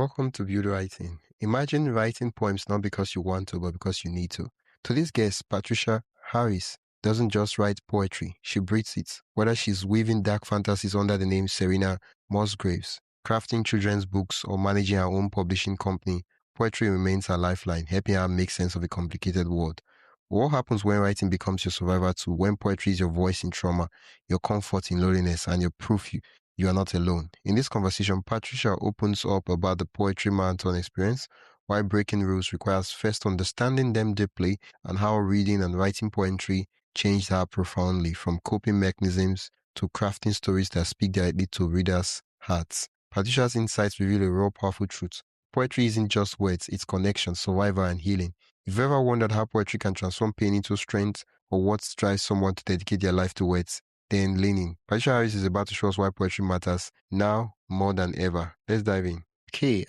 Welcome to Beauty Writing. Imagine writing poems not because you want to, but because you need to. Today's guest, Patricia Harris, doesn't just write poetry, she breathes it. Whether she's weaving dark fantasies under the name Serena Musgraves, crafting children's books, or managing her own publishing company, poetry remains her lifeline, helping her make sense of a complicated world. What happens when writing becomes your survivor tool, when poetry is your voice in trauma, your comfort in loneliness, and your proof you are not alone? In this conversation, Patricia opens up about the poetry marathon experience, why breaking rules requires first understanding them deeply, and how reading and writing poetry changed her profoundly, from coping mechanisms to crafting stories that speak directly to readers' hearts. Patricia's insights reveal a raw, powerful truth. Poetry isn't just words, it's connection, survival, and healing. If you've ever wondered how poetry can transform pain into strength, or what drives someone to dedicate their life to words, then lean in. Patricia Harris is about to show us why poetry matters now more than ever. Let's dive in. Okay,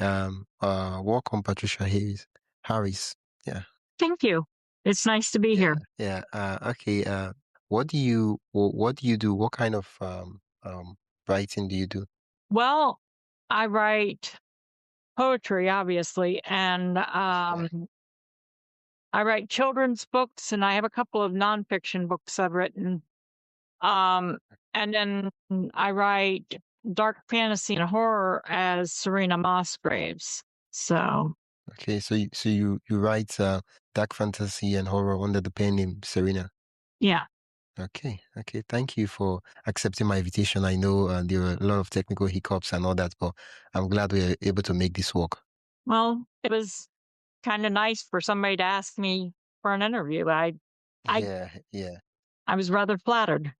welcome Patricia Harris. Yeah. Thank you. It's nice to be here. Yeah. Okay. What do you do? What kind of writing do you do? Well, I write poetry, obviously, and I write children's books, and I have a couple of nonfiction books I've written. And then I write dark fantasy and horror as Serena Musgraves. So Okay, so you write dark fantasy and horror under the pen name Serena. yeah. Okay. Thank you for accepting my invitation. I know there were a lot of technical hiccups and all that, but I'm glad we were able to make this work. Well, it was kind of nice for somebody to ask me for an interview. I Yeah. I was rather flattered.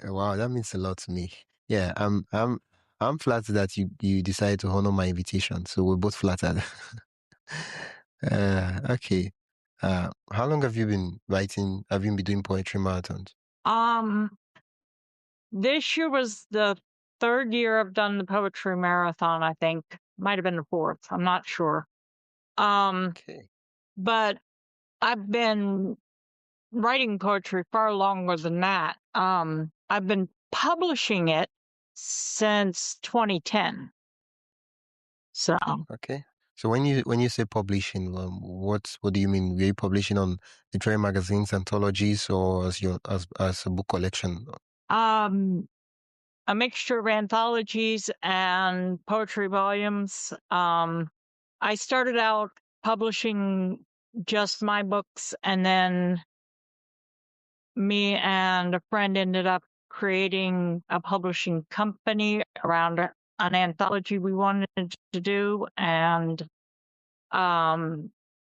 Wow, that means a lot to me. Yeah, I'm flattered that you decided to honor my invitation. So we're both flattered. Okay. How long have you been writing? Have you been doing poetry marathons? This year was the third year I've done the poetry marathon, I think. Might have been the fourth. I'm not sure. Okay. But I've been writing poetry far longer than that. I've been publishing it since 2010. So Okay. So when you say publishing, what do you mean? Were you publishing on literary magazines, anthologies, or as a book collection? a mixture of anthologies and poetry volumes. I started out publishing just my books, and then me and a friend ended up creating a publishing company around an anthology we wanted to do, and now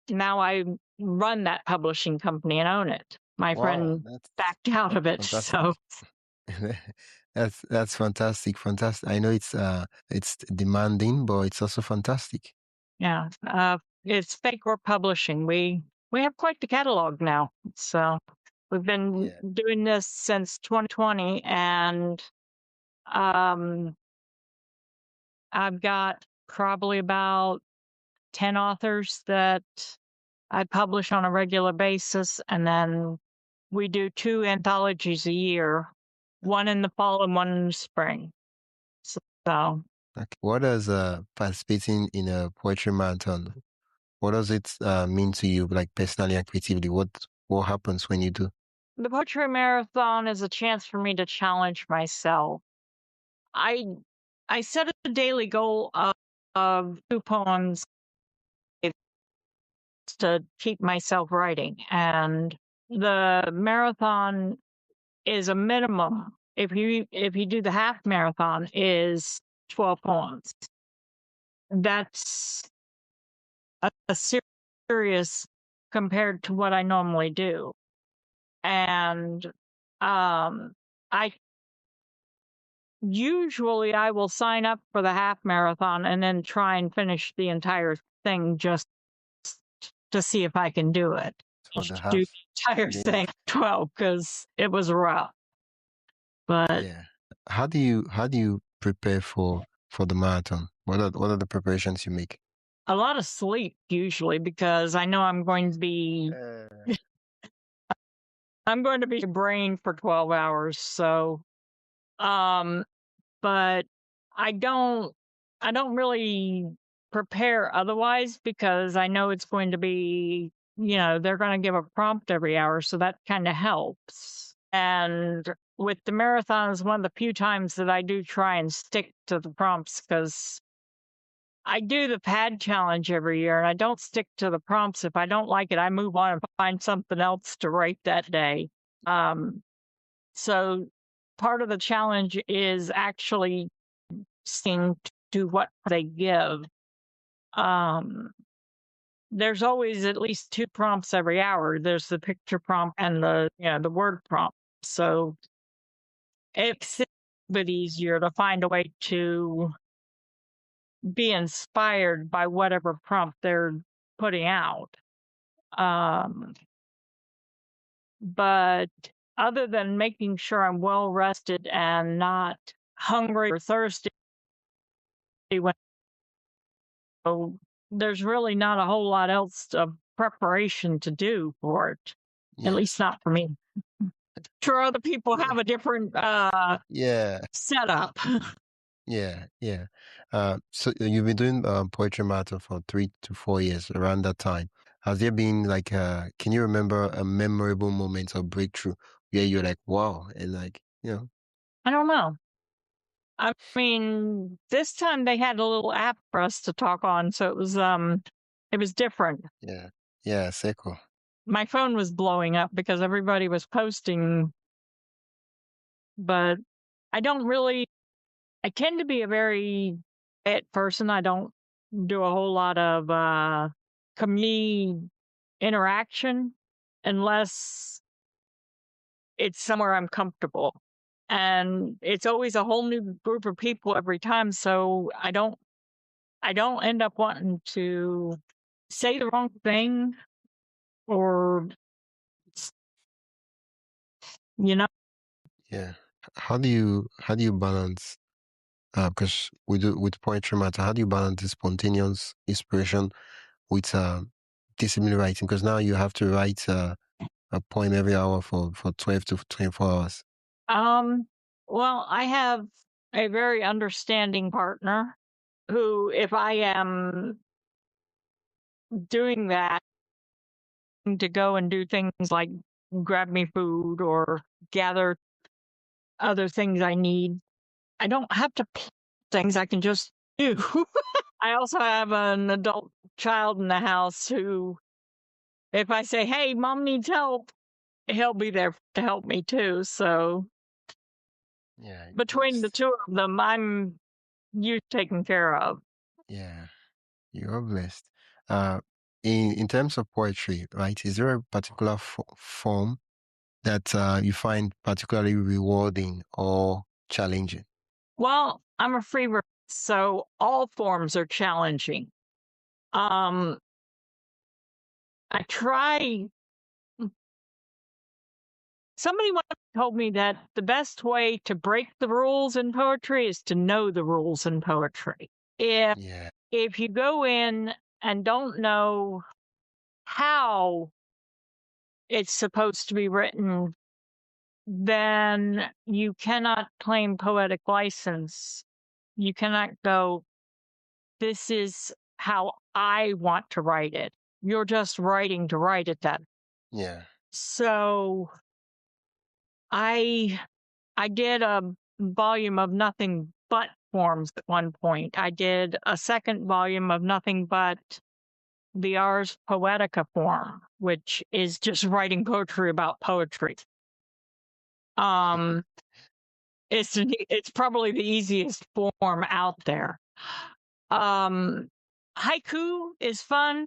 I run that publishing company and own it. My Wow, friend backed out of it, fantastic. so That's fantastic. I know it's demanding, but it's also fantastic. yeah, it's Fakor Publishing. We have quite the catalog now. So we've been doing this since 2020, and I've got probably about 10 authors that I publish on a regular basis, and then we do 2 anthologies a year, one in the fall and one in the spring. So Okay. What does participating in a poetry marathon, what does it mean to you, like personally and creatively? What happens when you do? the poetry marathon is a chance for me to challenge myself. I set a daily goal of 2 poems to keep myself writing, and the marathon is a minimum. If you do the half marathon, is 12 poems. That's a serious compared to what I normally do, and I usually I will sign up for the half marathon and then try and finish the entire thing just to see if I can do it. For the Do half? the entire thing 12 because it was rough. But Yeah. How do you prepare for the marathon? What are the preparations you make? a lot of sleep usually, because I know I'm going to be brain for 12 hours. So but I don't I don't really prepare otherwise because I know it's going to be, they're going to give a prompt every hour. So that kind of helps. And with the marathon is one of the few times that I do try and stick to the prompts because I do the pad challenge every year and I don't stick to the prompts. If I don't like it, I move on and find something else to write that day. So part of the challenge is actually seeing to what they give. There's always at least 2 prompts every hour. There's the picture prompt and the word prompt. So it's a bit easier to find a way to be inspired by whatever prompt they're putting out. But other than making sure I'm well rested and not hungry or thirsty when so there's really not a whole lot else of preparation to do for it. At Yeah. least not for me. Sure, other people have a different Yeah. setup. Yeah. Yeah. So you've been doing poetry marathon for 3 to 4 years around that time. Has there been like can you remember a memorable moment or breakthrough where you're like, wow, and like, I don't know. I mean, this time they had a little app for us to talk on, so it was different. yeah. Yeah, Seiko. My phone was blowing up because everybody was posting, but I tend to be a very quiet person. I don't do a whole lot of community interaction unless it's somewhere I'm comfortable. And it's always a whole new group of people every time, so I don't end up wanting to say the wrong thing or you know Yeah. How do you balance because with poetry matter, how do you balance the spontaneous inspiration with disciplined writing? Because now you have to write a poem every hour for 12 to 24 hours. well, I have a very understanding partner who, if I am doing that, to go and do things like grab me food or gather other things I need, I don't have to plan things, I can just do. I also have an adult child in the house who, if I say, hey, mom needs help, he'll be there to help me too. So Yeah, between the two of them, I'm taken care of. yeah, you are blessed. Uh, in terms of poetry, right? Is there a particular form that you find particularly rewarding or challenging? Well, I'm a free bird, so all forms are challenging. Um, I try. Somebody once told me that the best way to break the rules in poetry is to know the rules in poetry. Yeah, If you go in and don't know how it's supposed to be written, then you cannot claim poetic license. You cannot go, this is how I want to write it. You're just writing to write it then. yeah, So I did a volume of nothing but forms at one point. I did a second volume of nothing but the Ars Poetica form, which is just writing poetry about poetry. It's probably the easiest form out there. Haiku is fun,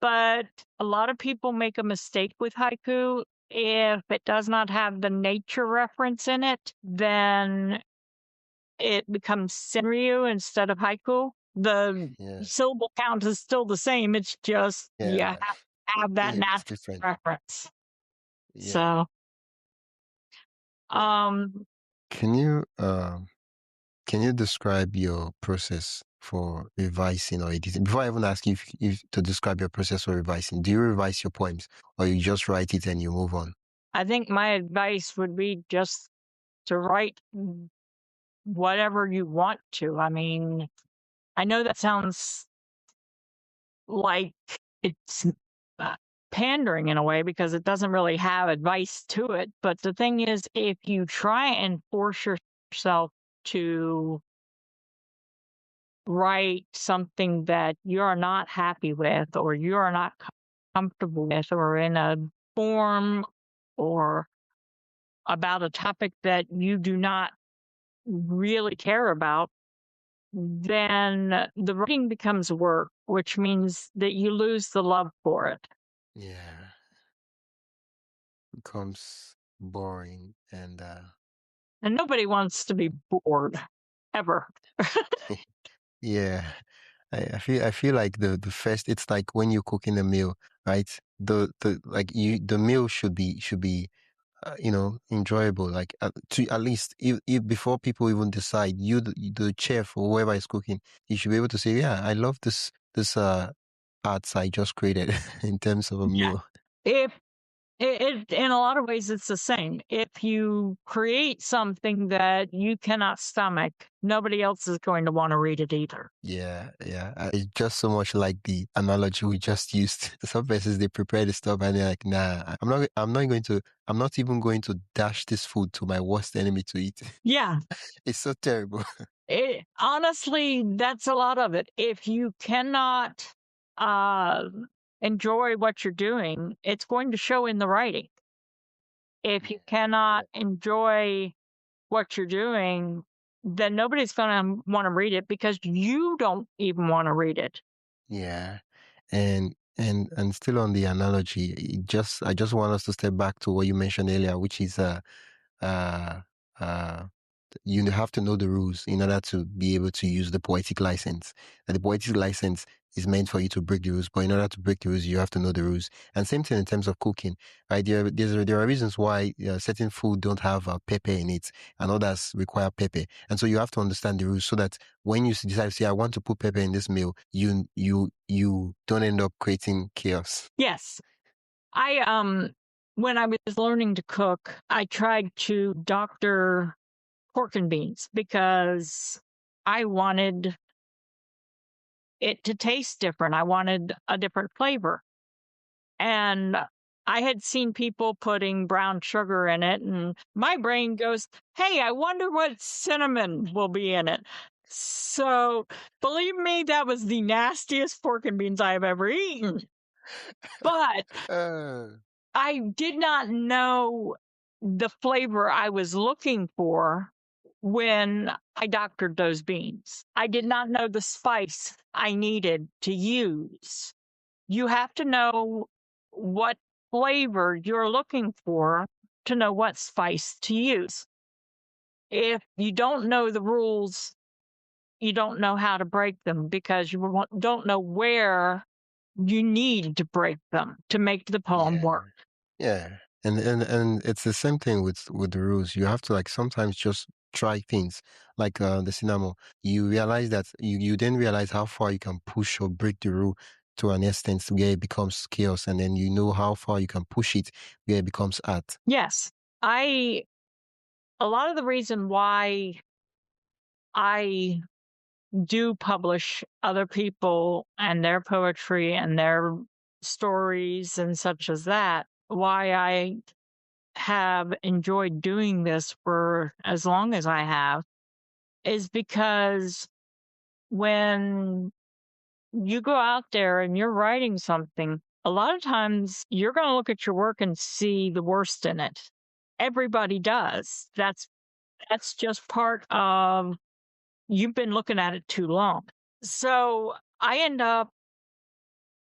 but a lot of people make a mistake with haiku. If it does not have the nature reference in it, then it becomes senryu instead of haiku. The yeah, syllable count is still the same. It's just you yeah. have to have that It's natural different. reference. Yeah. So, um, Can you can you describe your process for revising or editing? Before I even ask you if to describe your process for revising, do you revise your poems or you just write it and you move on? I think my advice would be just to write whatever you want to. I mean, I know that sounds like it's pandering in a way because it doesn't really have advice to it. But the thing is, if you try and force yourself to write something that you're not happy with or you're not comfortable with or in a form or about a topic that you do not really care about, then the writing becomes work, which means that you lose the love for it. Yeah, becomes boring And nobody wants to be bored ever. yeah. I feel like the first it's like when you're cooking a meal, right? The meal should be enjoyable. Like to at least if before people even decide, the chef or whoever is cooking, you should be able to say, yeah, I love this arts I just created in terms of a Yeah. meal. If in a lot of ways, it's the same. If you create something that you cannot stomach, nobody else is going to want to read it either. Yeah, yeah. It's just so much like the analogy we just used. Some persons they prepare the stuff and they're like, nah, I'm not even going to dash this food to my worst enemy to eat. Yeah. It's so terrible. Honestly, that's a lot of it. If you cannot uh, enjoy what you're doing, it's going to show in the writing. If you cannot enjoy what you're doing, then nobody's going to want to read it because you don't even want to read it. Yeah. And still on the analogy, I just want us to step back to what you mentioned earlier, which is uh uh you have to know the rules in order to be able to use the poetic license. And the poetic license is meant for you to break the rules, but in order to break the rules, you have to know the rules. And same thing in terms of cooking, right? There are reasons why certain food don't have pepper in it, and others require pepper. And so you have to understand the rules so that when you decide to say, "I want to put pepper in this meal," you don't end up creating chaos. Yes. I when I was learning to cook, I tried to doctor pork and beans because I wanted it to taste different. I wanted a different flavor. And I had seen people putting brown sugar in it, and my brain goes, hey, I wonder what cinnamon will be in it. So, believe me, that was the nastiest pork and beans I have ever eaten. But Uh, I did not know the flavor I was looking for when I doctored those beans. I did not know the spice I needed to use. You have to know what flavor you're looking for to know what spice to use. If you don't know the rules, you don't know how to break them because you don't know where you need to break them to make the poem yeah. work. Yeah. And it's the same thing with the rules. You have to like sometimes just try things. Like the cinnamon. You realize that you then realize how far you can push or break the rule to an extent where it becomes chaos, and then you know how far you can push it where it becomes art. Yes, a lot of the reason why I do publish other people and their poetry and their stories and such as that, why I have enjoyed doing this for as long as I have, is because when you go out there and you're writing something, a lot of times you're going to look at your work and see the worst in it. Everybody does. That's just part of you've been looking at it too long. So I end up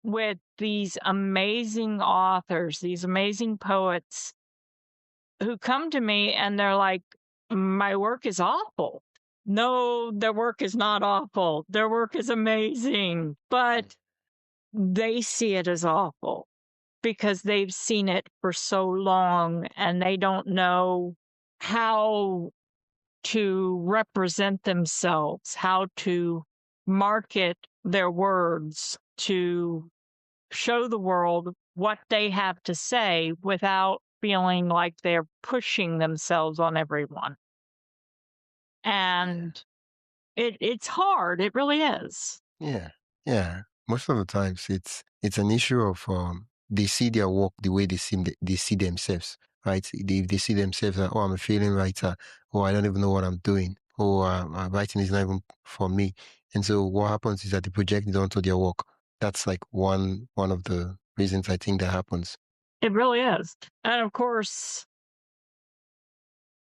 with these amazing authors, these amazing poets who come to me and they're like, my work is awful. No, their work is not awful. Their work is amazing, but they see it as awful because they've seen it for so long and they don't know how to represent themselves, how to market their words, to show the world what they have to say without feeling like they're pushing themselves on everyone. Yeah. And It's hard. It really is. Yeah, yeah. Most of the times, it's an issue of they see their work the way they see themselves, right? If they see themselves, oh, I'm a feeling writer. Oh, I don't even know what I'm doing. Oh, writing is not even for me. And so what happens is that they project it onto their work. That's like one of the reasons I think that happens. It really is. And of course,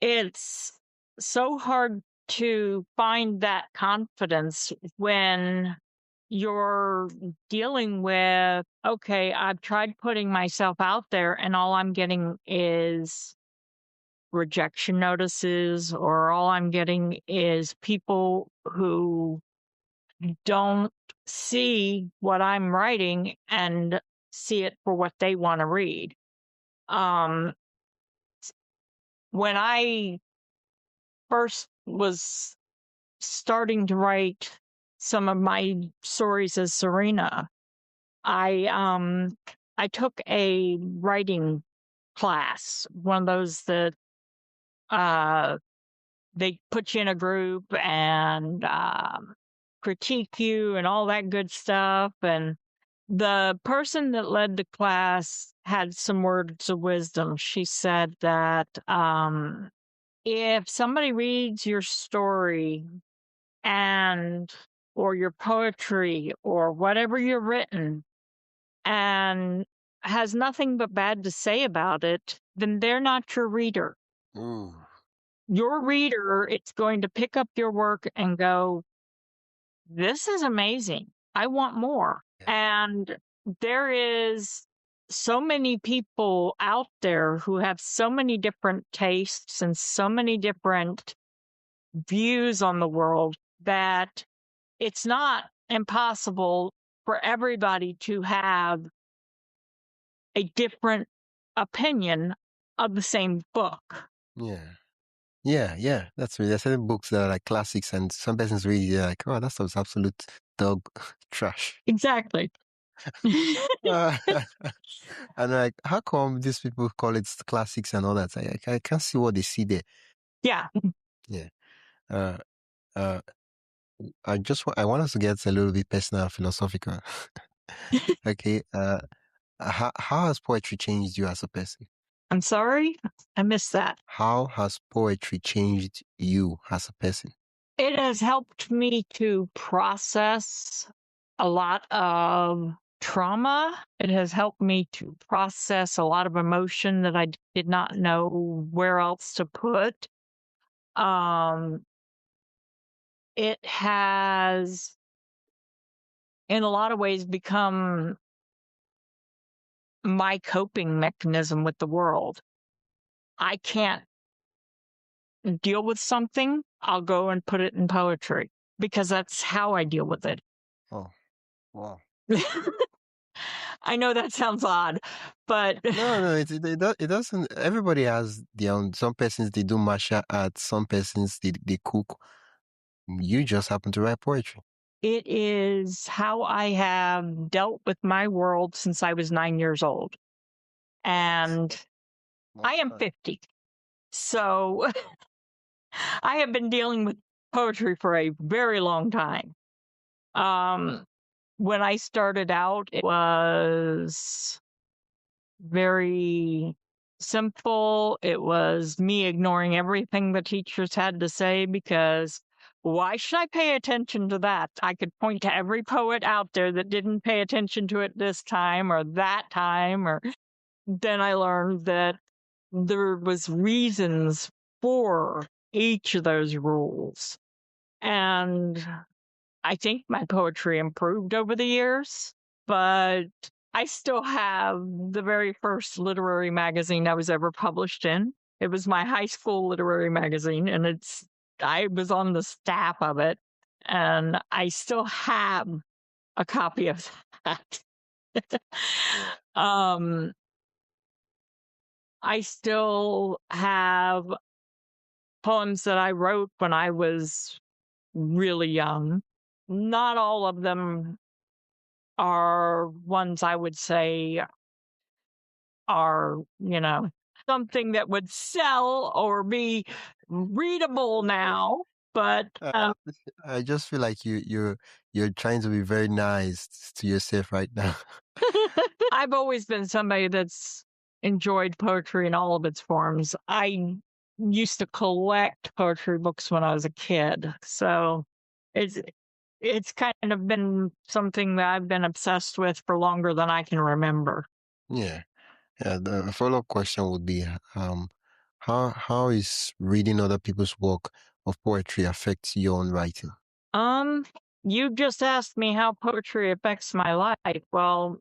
it's so hard to find that confidence when you're dealing with, okay, I've tried putting myself out there and all I'm getting is rejection notices, or all I'm getting is people who don't see what I'm writing and see it for what they want to read. Um, when I first was starting to write some of my stories as Serena, I took a writing class, one of those that uh they put you in a group and critique you and all that good stuff. And the person that led the class had some words of wisdom. She said that if somebody reads your story and or your poetry or whatever you've written and has nothing but bad to say about it, then they're not your reader. Ooh, Your reader, it's going to pick up your work and go, this is amazing. I want more. yeah, And there is so many people out there who have so many different tastes and so many different views on the world that it's not impossible for everybody to have a different opinion of the same book. yeah. Yeah, yeah, that's right. There's certain books that are like classics, and some persons read it, they're like, "Oh, that stuff's absolute dog trash." Exactly. Uh, and like, how come these people call it classics and all that? I can't see what they see there. Yeah. Yeah. Uh, uh, I want us to get a little bit personal, and philosophical. Okay. How has poetry changed you as a person? I'm sorry. I missed that. How has poetry changed you as a person? It has helped me to process a lot of trauma. It has helped me to process a lot of emotion that I did not know where else to put. Um, it has, in a lot of ways, become my coping mechanism with the world. I can't deal with something, I'll go and put it in poetry because that's how I deal with it. Oh, wow. I know that sounds odd, but No, it doesn't. Everybody has their own. Some persons they do martial arts. Some persons they cook. You just happen to write poetry. it is how I have dealt with my world since I was 9 years old. And I Long am time. 50. So I have been dealing with poetry for a very long time. When I started out, it was very simple. It was me ignoring everything the teachers had to say because why should I pay attention to that? I could point to every poet out there that didn't pay attention to it this time or that time. Or then I learned that there was reasons for each of those rules. And I think my poetry improved over the years, but I still have the very first literary magazine I was ever published in. It was my high school literary magazine, and I was on the staff of it, and I still have a copy of that. Yeah. um, I still have poems that I wrote when I was really young. Not all of them are ones I would say are, something that would sell or be readable now. But Uh, I just feel like you're trying to be very nice to yourself right now. I've always been somebody that's enjoyed poetry in all of its forms. I used to collect poetry books when I was a kid, so it's it's kind of been something that I've been obsessed with for longer than I can remember. Yeah. Yeah. The follow-up question would be, how is reading other people's work of poetry affects your own writing? Um, you just asked me how poetry affects my life. Well,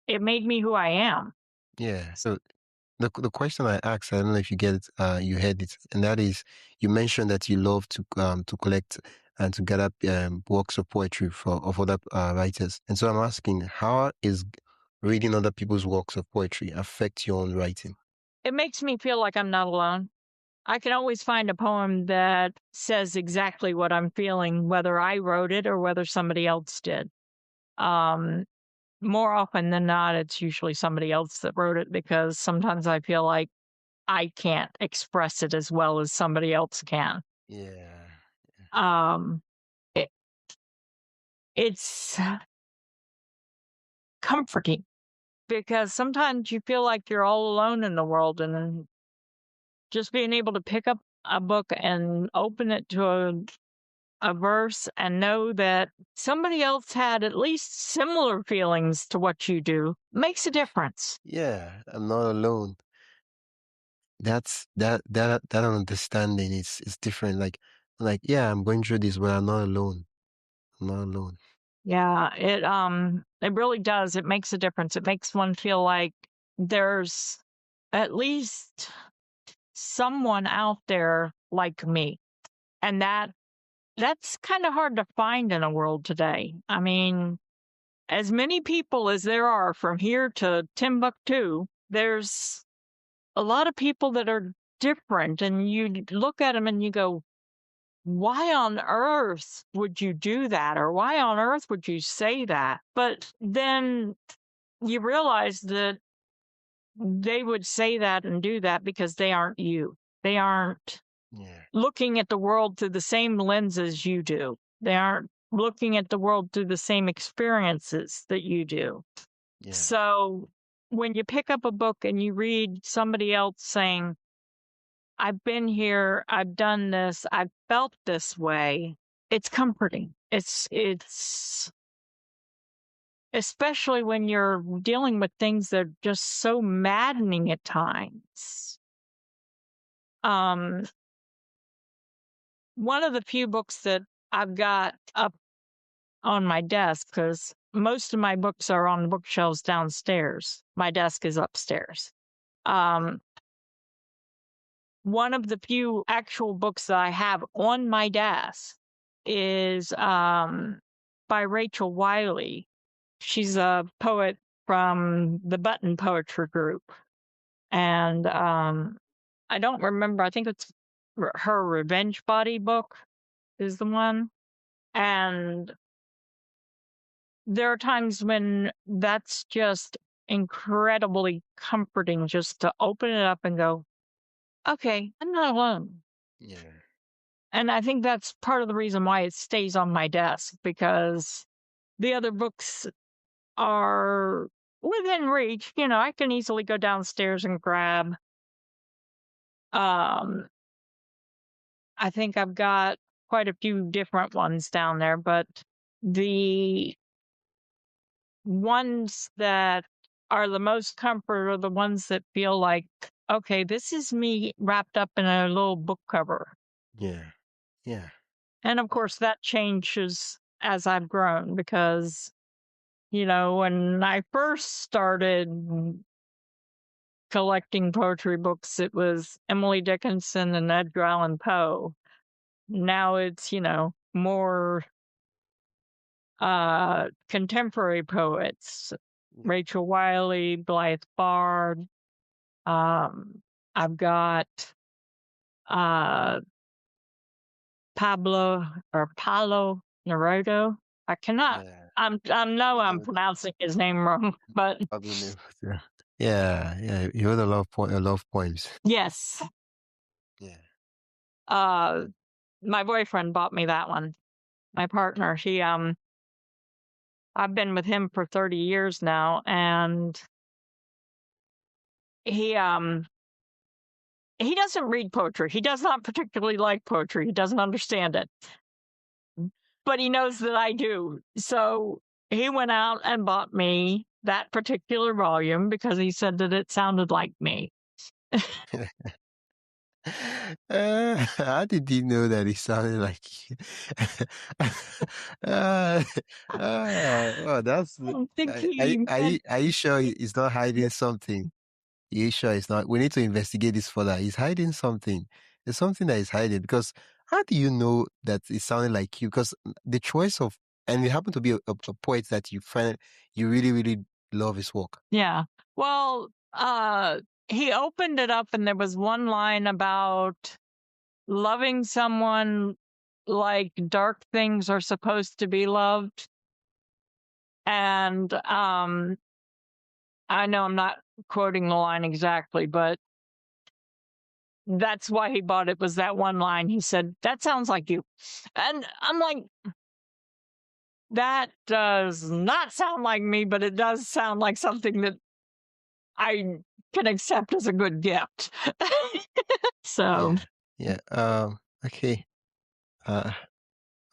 it made me who I am. Yeah. So the question I asked, I don't know if you get it, you heard it, and that is, you mentioned that you love to collect and to gather works of poetry of other writers, and so I'm asking, how is reading other people's works of poetry affect your own writing? It makes me feel like I'm not alone. I can always find a poem that says exactly what I'm feeling, whether I wrote it or whether somebody else did. Um, More often than not, it's usually somebody else that wrote it because sometimes I feel like I can't express it as well as somebody else can. Yeah. Um, it, it's comforting because sometimes you feel like you're all alone in the world, and then just being able to pick up a book and open it to a verse and know that somebody else had at least similar feelings to what you do makes a difference. Yeah, I'm not alone. That understanding is different. Like yeah, I'm going through this, but I'm not alone. I'm not alone. Yeah, it really does. It makes a difference. It makes one feel like there's at least someone out there like me. And that's kind of hard to find in a world today. I mean, as many people as there are from here to Timbuktu, there's a lot of people that are different, and you look at them and you go, why on earth would you do that? Or why on earth would you say that? But then you realize that they would say that and do that because they aren't you. They aren't Yeah, looking at the world through the same lenses you do. They aren't looking at the world through the same experiences that you do. yeah, So when you pick up a book and you read somebody else saying, I've been here, I've done this, I've felt this way, it's comforting. It's especially when you're dealing with things that are just so maddening at times. Um, One of the few books that I've got up on my desk, because most of my books are on bookshelves downstairs. My desk is upstairs. Um, One of the few actual books that I have on my desk is by Rachel Wiley. She's a poet from the Button Poetry Group. And I don't remember, I think it's her Revenge Body book is the one. And there are times when that's just incredibly comforting just to open it up and go, okay, I'm not alone. yeah, And I think that's part of the reason why it stays on my desk, because the other books are within reach. You know, I can easily go downstairs and grab. Um, I think I've got quite a few different ones down there, but the ones that are the most comfort are the ones that feel like, okay, this is me wrapped up in a little book cover. yeah, yeah, And of course, that changes as I've grown because, you know, when I first started collecting poetry books, it was Emily Dickinson and Edgar Allan Poe. Now it's, you know, more contemporary poets, Rachel Wiley, Blythe Bard. I've got uh, Pablo or Paulo Neruda. I cannot. yeah. I know I'm Yeah, pronouncing his name wrong, but Pablo Neruda. Yeah, yeah, yeah. You wrote a lot of poems. yes. Yeah, Uh, my boyfriend bought me that one. My partner, I've been with him for 30 years now, and he doesn't read poetry. He does not particularly like poetry. He doesn't understand it, but he knows that I do. So he went out and bought me that particular volume because he said that it sounded like me. How did you know that it sounded like you? uh, oh, that's. I don't think Are, he meant. are you sure he's not hiding something? You sure it's not? We need to investigate this further. He's hiding something. There's something that he's hiding because how do you know that it sounded like you? Because the choice of, and you happen to be a poet that you find you really, really love his work. Yeah. Well, he opened it up and there was one line about loving someone like dark things are supposed to be loved. And I know I'm not quoting the line exactly, but that's why he bought it, was that one line. He said, "That sounds like you." And I'm like, that does not sound like me, but it does sound like something that I can accept as a good gift. So, Yeah. Okay. Uh,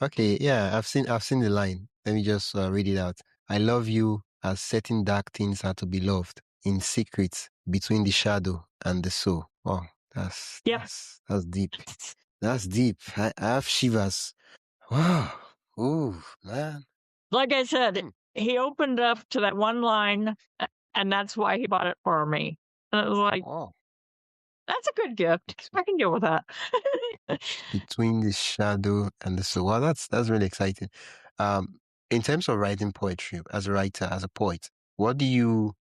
okay. Yeah. I've seen the line. Let me just read it out. I love you as certain dark things are to be loved in secret between the shadow and the soul. Oh, yep. that's deep. That's deep. I have shivers. Wow. Oh, man. Like I said, he opened up to that one line, and that's why he bought it for me. And it was like, Oh. that's a good gift. I can deal with that. Between the shadow and the soul. Well, that's really exciting. In terms of writing poetry, as a writer, as a poet, what do you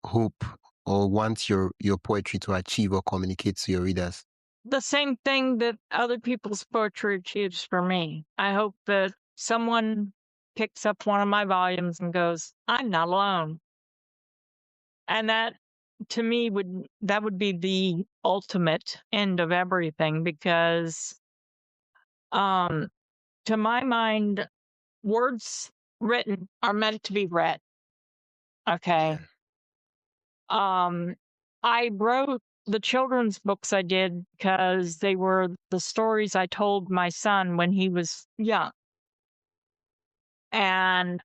hope or want your poetry to achieve or communicate to your readers? The same thing that other people's poetry achieves for me. I hope that someone picks up one of my volumes and goes, I'm not alone. And that, to me, would be the ultimate end of everything, because to my mind, words written are meant to be read. Okay. Yeah. I wrote the children's books I did because they were the stories I told my son when he was young. And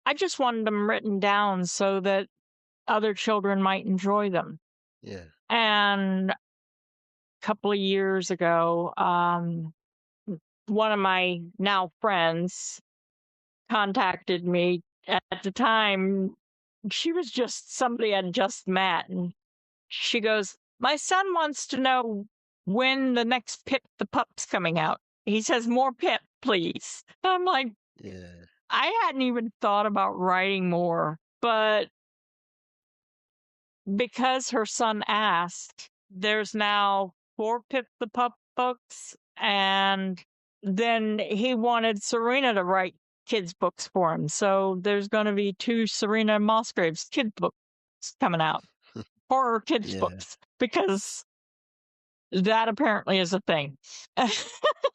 I just wanted them written down so that other children might enjoy them. Yeah. And a couple of years ago, one of my now friends contacted me. At the time, she was just somebody I'd just met, and she goes, my son wants to know when the next Pip the Pup's coming out. He says, more Pip, please. I'm like, Yeah. I hadn't even thought about writing more, but because her son asked, there's now 4 Pip the Pup books, and then he wanted Serena to write kids' books for him. So there's going to be 2 Serena Musgraves kid books coming out, horror kids' Yeah. books, because that apparently is a thing.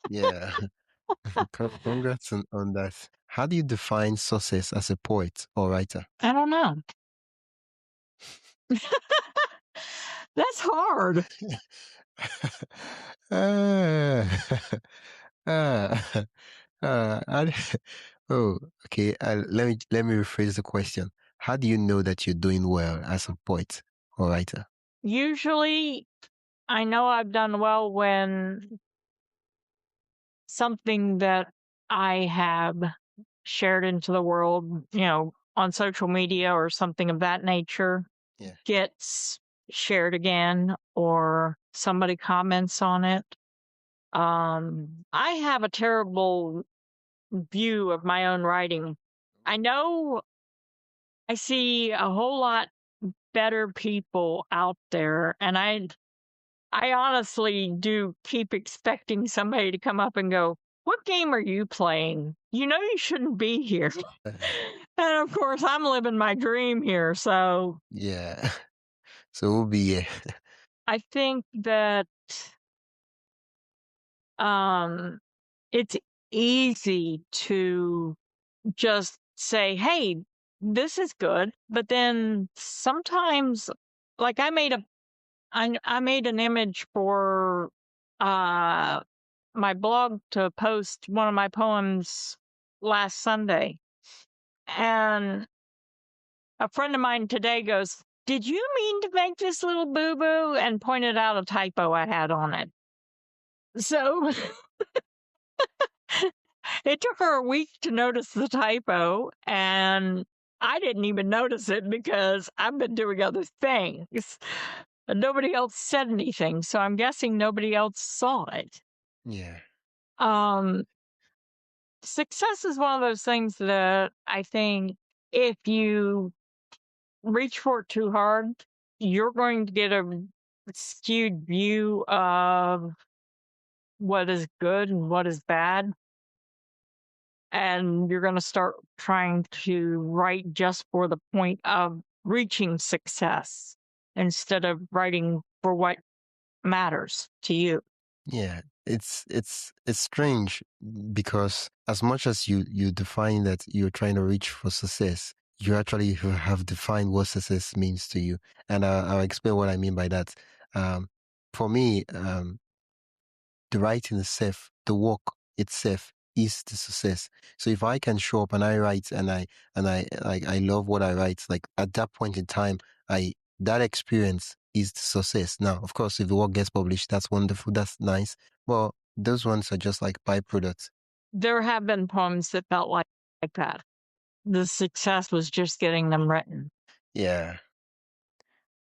Yeah. Congrats on that. How do you define success as a poet or writer? I don't know. That's hard. uh, uh, I, oh, okay. Let me rephrase the question. How do you know that you're doing well as a poet or writer? Usually, I know I've done well when something that I have shared into the world, on social media or something of that nature, Yeah. gets shared again, or somebody comments on it. I have a terrible view of my own writing. I know I see a whole lot better people out there, and I honestly do keep expecting somebody to come up and go, what game are you playing? You know you shouldn't be here. And of course, I'm living my dream here. So Yeah. So we'll be I think that it's easy to just say, hey, this is good. But then sometimes, like I made an image for my blog to post one of my poems last Sunday. And a friend of mine today goes, did you mean to make this little boo-boo? And pointed out a typo I had on it. So it took her a week to notice the typo, and I didn't even notice it because I've been doing other things. And nobody else said anything, so I'm guessing nobody else saw it. Yeah. Success is one of those things that I think if you reach for it too hard, you're going to get a skewed view of what is good and what is bad. And you're going to start trying to write just for the point of reaching success instead of writing for what matters to you. Yeah, it's strange because as much as you define that you're trying to reach for success, you actually have defined what success means to you, and I'll explain what I mean by that. For me, the writing itself, the work itself is the success. So if I can show up and I write and I love what I write, like at that point in time, that experience is the success. Now, of course, if the work gets published, that's wonderful, that's nice. Well, those ones are just like byproducts. There have been poems that felt like that. The success was just getting them written. Yeah,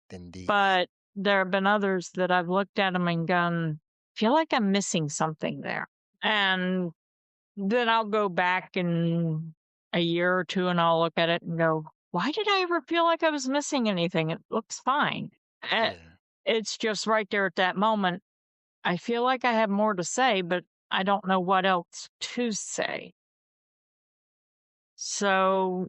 indeed. But there have been others that I've looked at them and gone, feel like I'm missing something there. And then I'll go back in a year or two and I'll look at it and go, why did I ever feel like I was missing anything? It looks fine. Yeah. It's just right there at that moment. I feel like I have more to say, but I don't know what else to say. So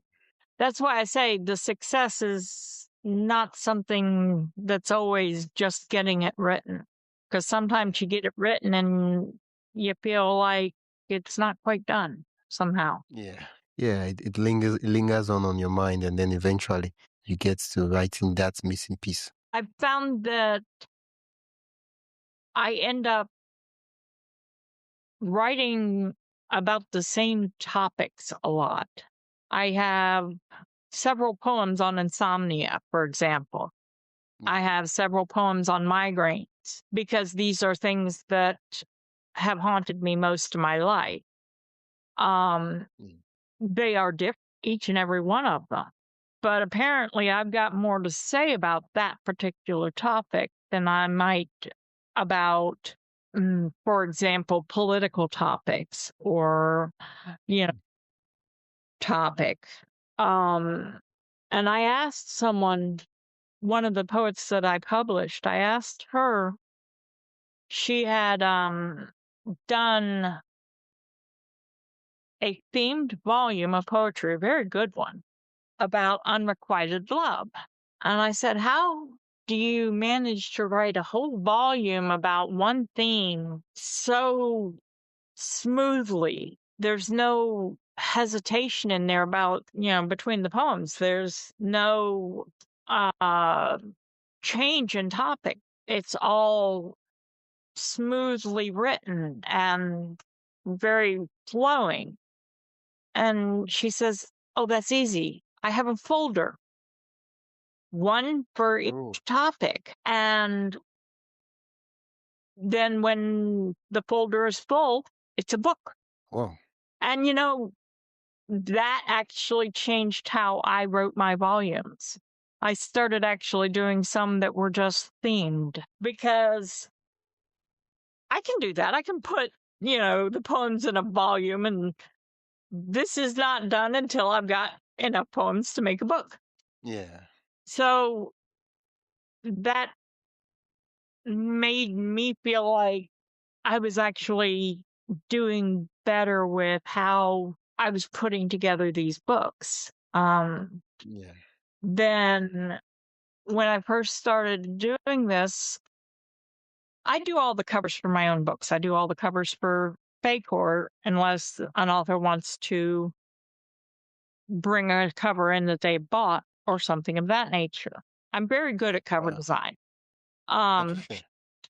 that's why I say the success is not something that's always just getting it written. Because sometimes you get it written and you feel like it's not quite done somehow. Yeah. Yeah, it lingers on your mind, and then eventually you get to writing that missing piece. I've found that I end up writing about the same topics a lot. I have several poems on insomnia, for example. I have several poems on migraines because these are things that have haunted me most of my life. They are different, each and every one of them. But apparently, I've got more to say about that particular topic than I might about, for example, political topics or, topic. And I asked someone, one of the poets that I published, I asked her, she had done a themed volume of poetry, a very good one, about unrequited love. And I said, how do you manage to write a whole volume about one theme so smoothly? There's no hesitation in there about, between the poems. There's no change in topic. It's all smoothly written and very flowing. And she says, oh, that's easy. I have a folder, one for each topic. And then when the folder is full, it's a book. Wow. And, that actually changed how I wrote my volumes. I started actually doing some that were just themed because I can do that. I can put, the poems in a volume, and this is not done until I've got enough poems to make a book. Yeah. So that made me feel like I was actually doing better with how I was putting together these books. Then when I first started doing this, I do all the covers for my own books. I do all the covers for Paycor, unless an author wants to bring a cover in that they bought or something of that nature. I'm very good at cover design. Patricia,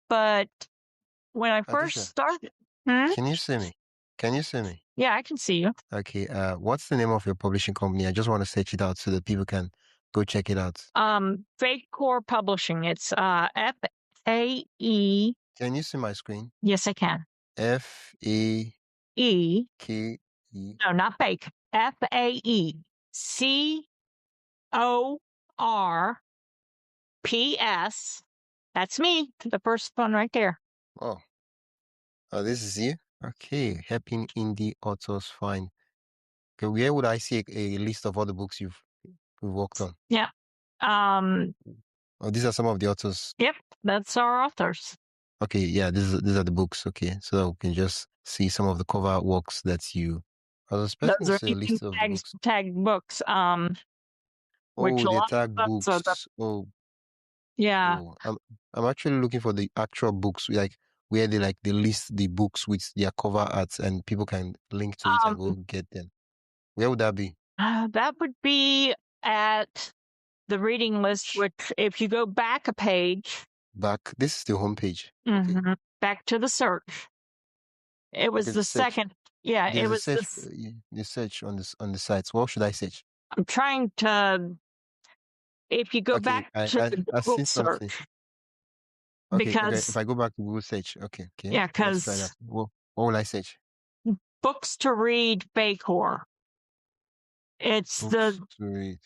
But when I first Patricia, started, can you see me? Can you see me? yeah, I can see you. Okay. What's the name of your publishing company? I just want to search it out so that people can go check it out. Paycor Publishing. It's FAE. Can you see my screen? Yes, I can. FAKE. E. No, not fake. FAE. CORPS. That's me. The first one right there. Oh, this is you. Okay, helping indie authors find. Okay, where would I see a list of all the books you've worked on? Yeah. Oh, these are some of the authors. Yep, that's our authors. Okay, yeah, these are the books. Okay, so we can just see some of the cover works that you. I was expecting Those to are see a list of the books. tagged books. Which Oh, a they're lot tag of us are books. yeah. Oh, I'm actually looking for the actual books, like where they list the books with their cover arts and people can link to it and go get them. Where would that be? That would be at the reading list, which if you go back a page. Back. This is the homepage. Mm-hmm, Okay. back to the search. It was Okay, the search. second. Yeah, There's it a was search. this. The search on the sites. What should I search? I'm trying to. If you go Okay, back to the I Google see something. search, Okay, if because I go back to Google search, okay. yeah, Let's try that. because What will I search? books to read Paycor. It's Books to read.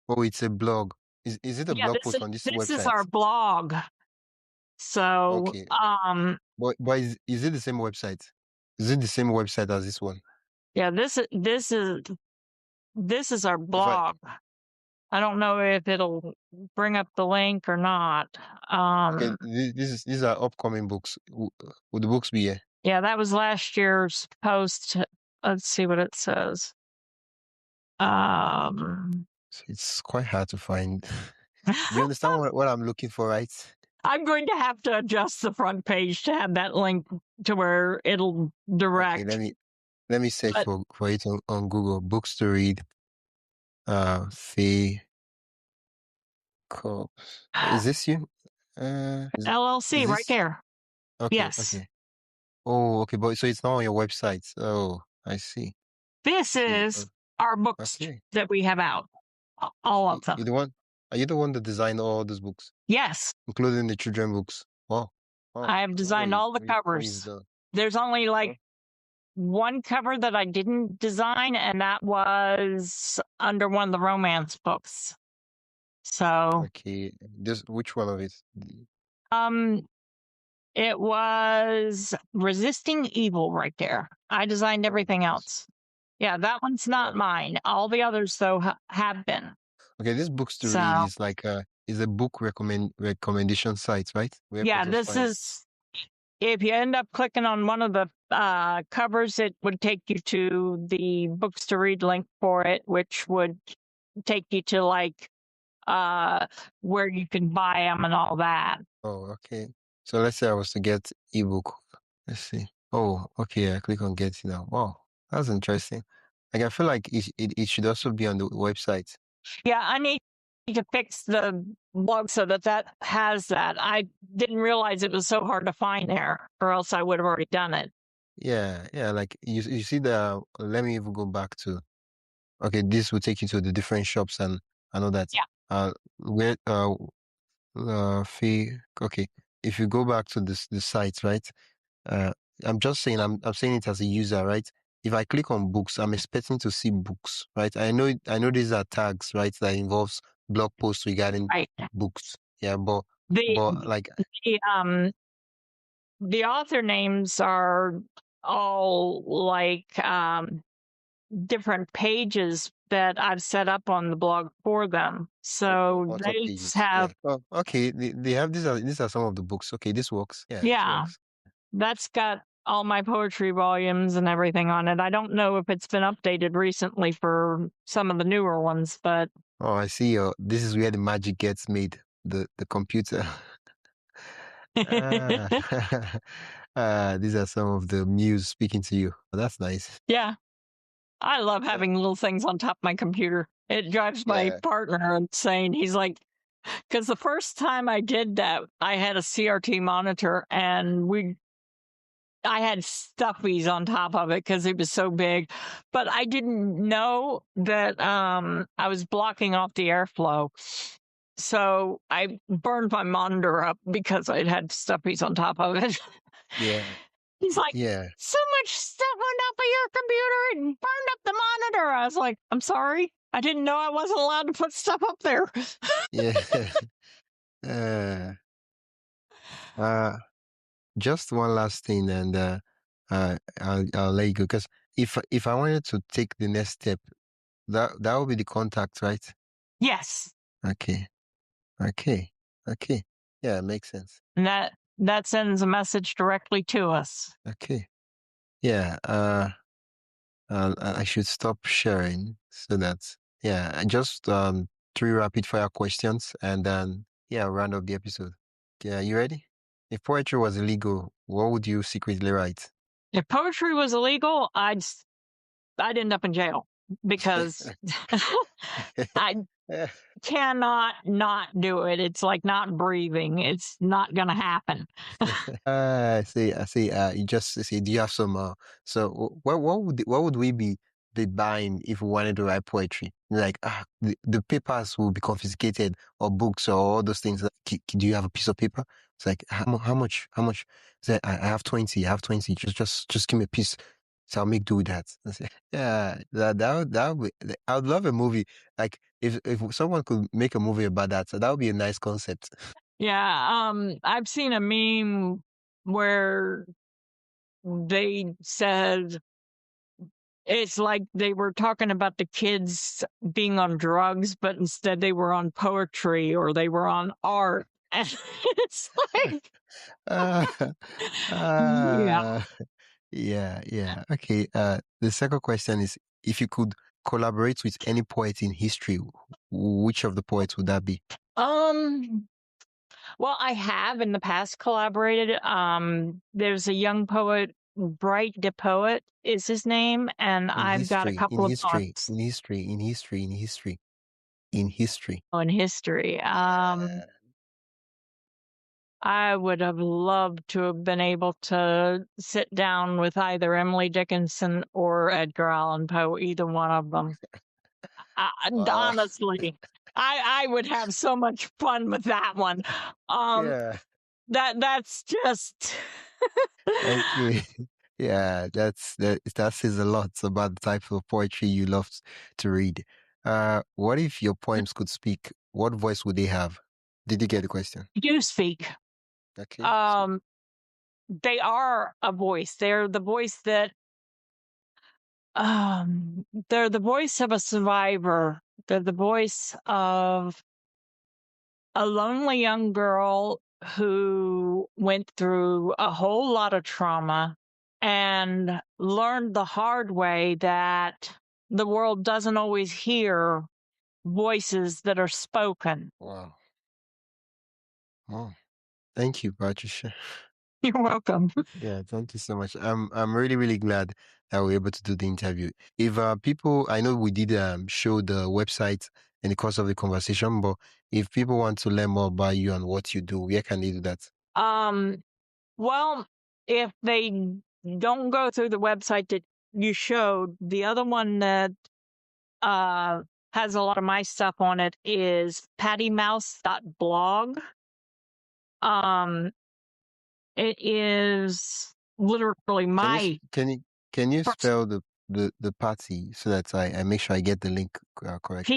Oh, it's a blog. Is it a blog post on this this is website? our blog. So Okay. But is it the same website? Is it the same website as this one? yeah, this is our blog. I don't know if it'll bring up the link or not. Okay, these are upcoming books. Would the books be here? Yeah, that was last year's post. Let's see what it says. So it's quite hard to find. You understand what I'm looking for, right? I'm going to have to adjust the front page to have that link to where it'll direct. Okay, let me search for it on Google. Books to read. Fee Corps. Is this you? LLC right there. Okay, yes. Okay. Oh, okay, but so it's not on your website. Oh, I see. This is our books that we have out. All of them. Are you the one that designed all those books? Yes. Including the children books. Wow. I have designed all the covers. There's only one cover that I didn't design, and that was under one of the romance books. So okay, which one of it? It was Resisting Evil right there. I designed everything else. Yeah, that one's not mine. All the others though have been. Okay, this books to read is like is a book recommendation site, right? Yeah, this is. If you end up clicking on one of the covers, it would take you to the books to read link for it, which would take you to where you can buy them and all that. Oh, okay. So let's say I was to get ebook. Let's see. Oh, okay. I click on get it now. Wow, that's interesting. Like I feel like it should also be on the website. Yeah, I need to fix the blog so that has that. I didn't realize it was so hard to find there, or else I would have already done it. Yeah. Like you see let me even go back to. Okay, this will take you to the different shops and all that. Yeah. Where fee. Okay, if you go back to the site, right? I'm just saying I'm saying it as a user, right? If I click on books, I'm expecting to see books, right? I know these are tags, right? That involves blog posts regarding books. Yeah, but like the author names are all different pages that I've set up on the blog for them. So they have. Yeah. Oh, okay, they have these are some of the books. Okay, this works. Yeah. Yeah, that's got all my poetry volumes and everything on it. I don't know if it's been updated recently for some of the newer ones, but. Oh, I see. This is where the magic gets made. The computer. Ah, these are some of the muse speaking to you. That's nice. Yeah. I love Yeah. having little things on top of my computer. It drives my Yeah. partner insane. He's like, because the first time I did that, I had a CRT monitor and I had stuffies on top of it because it was so big, but I didn't know that I was blocking off the airflow. So I burned my monitor up because I'd had stuffies on top of it. Yeah. He's like, Yeah. so much stuff on top of your computer and burned up the monitor. I was like, I'm sorry. I didn't know I wasn't allowed to put stuff up there. Yeah. uh, uh, just one last thing, and I'll let you go. Because if I wanted to take the next step, that would be the contact, right? Yes. Okay. Okay. Okay. Yeah, it makes sense. And that sends a message directly to us. Okay. Yeah. I should stop sharing so that just three rapid fire questions and then round up the episode. Yeah, you ready? If poetry was illegal, what would you secretly write? If poetry was illegal, I'd end up in jail because I cannot not do it. It's like not breathing. It's not going to happen. I see. I see. You just see. Do you have some? So what would we be buying if we wanted to write poetry? Like the papers will be confiscated or books or all those things. Like, do you have a piece of paper? It's like how much? How much? Say I have 20. I have 20. Just give me a piece. So I'll make do with that. I say, yeah, that would be, I would love a movie. Like if someone could make a movie about that, so that would be a nice concept. Yeah. I've seen a meme where they said it's like they were talking about the kids being on drugs, but instead they were on poetry or they were on art. And it's like, Uh, yeah. uh, yeah. Okay. The second question is if you could collaborate with any poet in history, which of the poets would that be? Well, I have in the past collaborated. There's a young poet, Bright the Poet is his name, and In I've got a history, in couple of history, poems in history, in history, in history, in history. on history. Uh, I would have loved to have been able to sit down with either Emily Dickinson or Edgar Allan Poe, either one of them. wow. Honestly, I would have so much fun with that one. Um, Yeah. that's just Okay. Yeah, that says a lot about the type of poetry you love to read. What if your poems could speak? What voice would they have? Did you get the question? you speak. Okay. Um, they are a voice. They're the voice that they're the voice of a survivor. They're the voice of a lonely young girl who went through a whole lot of trauma and learned the hard way that the world doesn't always hear voices that are spoken. Wow. Oh, thank you, Patricia. You're welcome. Yeah, thank you so much. I'm really, really glad that we were able to do the interview. If people, I know we did show the website in the course of the conversation, but if people want to learn more about you and what you do, where can they do that? Well, if they don't go through the website that you showed, the other one that has a lot of my stuff on it is pattymouse.blog. It is literally Can you my can you spell the party so that I make sure I get the link correct?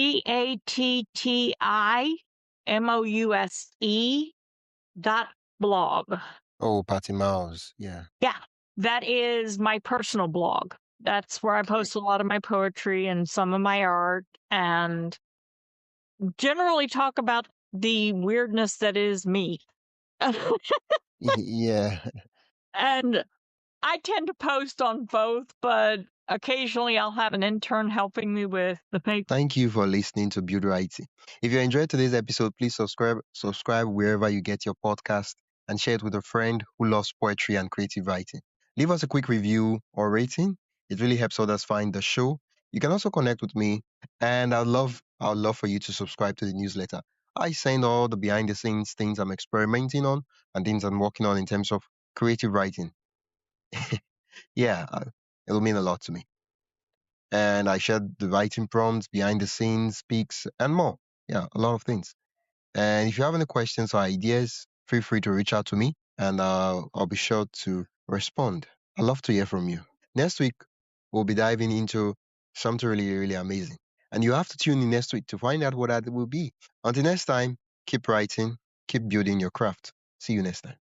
PATTIMOUSE.blog. Oh, Patty Mouse. Yeah. Yeah, that is my personal blog. That's where I Okay. post a lot of my poetry and some of my art and generally talk about the weirdness that is me. Yeah. And I tend to post on both, but occasionally I'll have an intern helping me with the paper. Thank you for listening to Build Writing. If you enjoyed today's episode, please subscribe wherever you get your podcast. and share it with a friend who loves poetry and creative writing. Leave us a quick review or rating. It really helps others find the show. You can also connect with me, and I'd love for you to subscribe to the newsletter. I send all the behind the scenes things I'm experimenting on and things I'm working on in terms of creative writing. Yeah, it'll mean a lot to me. And I share the writing prompts, behind the scenes, speaks, and more. Yeah, a lot of things. And if you have any questions or ideas, feel free to reach out to me, and I'll be sure to respond. I'd love to hear from you. Next week, we'll be diving into something really, really amazing. And you have to tune in next week to find out what that will be. Until next time, keep writing, keep building your craft. See you next time.